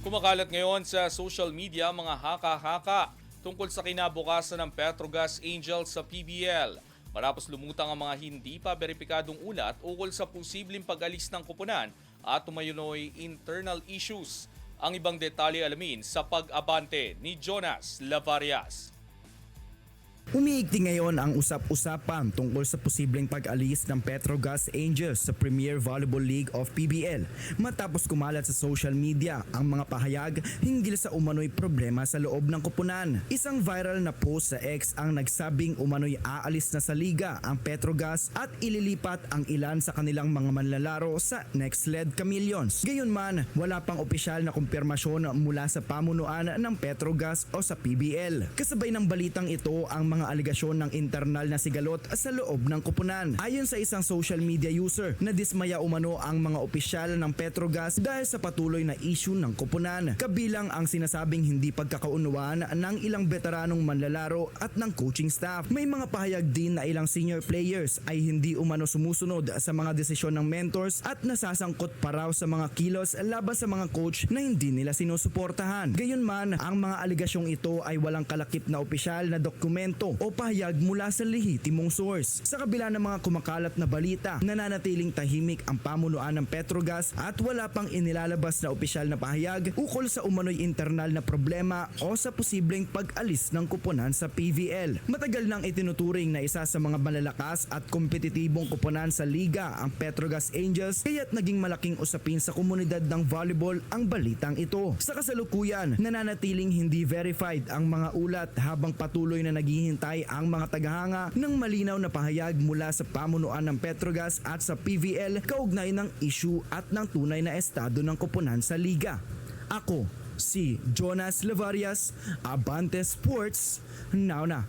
Kumakalat ngayon sa social media mga haka-haka tungkol sa kinabukasan ng Petrogas Angels sa PBL. Matapos lumutang ang mga hindi pa beripikadong ulat ukol sa posibleng pag-alis ng koponan at tumayunoy internal issues. Ang ibang detalye alamin sa pag-abante ni Jonas Lavarias. Umiigting ngayon ang usap-usapan tungkol sa posibleng pag-alis ng Petrogas Angels sa Premier Volleyball League of PBL matapos kumalat sa social media ang mga pahayag hinggil sa umano'y problema sa loob ng koponan. Isang viral na post sa X ang nagsabing umano'y aalis na sa liga ang Petrogas at ililipat ang ilan sa kanilang mga manlalaro sa Next Led Chameleons. Gayunman, wala pang opisyal na kumpirmasyon mula sa pamunuan ng Petrogas o sa PBL. Kasabay ng balitang ito ang mga aligasyon ng internal na sigalot sa loob ng koponan. Ayon sa isang social media user, nadismaya umano ang mga opisyal ng Petrogas dahil sa patuloy na issue ng koponan, kabilang ang sinasabing hindi pagkakaunawaan ng ilang veteranong manlalaro at ng coaching staff. May mga pahayag din na ilang senior players ay hindi umano sumusunod sa mga desisyon ng mentors at nasasangkot pa raw sa mga kilos laban sa mga coach na hindi nila sinusuportahan. Gayunman, ang mga aligasyong ito ay walang kalakip na opisyal na dokumento o pahayag mula sa lehitimong source. Sa kabila ng mga kumakalat na balita, nananatiling tahimik ang pamunuan ng Petrogas at wala pang inilalabas na opisyal na pahayag ukol sa umano'y internal na problema o sa posibleng pag-alis ng koponan sa PVL. Matagal nang itinuturing na isa sa mga malalakas at kompetitibong koponan sa liga ang Petrogas Angels, kaya't naging malaking usapin sa komunidad ng volleyball ang balitang ito. Sa kasalukuyan, nananatiling hindi verified ang mga ulat habang patuloy na naghihintay ang mga tagahanga ng malinaw na pahayag mula sa pamunuan ng Petrogas at sa PVL kaugnay ng issue at ng tunay na estado ng koponan sa liga. Ako, si Jonas Lavarias, Abante Sports, now na.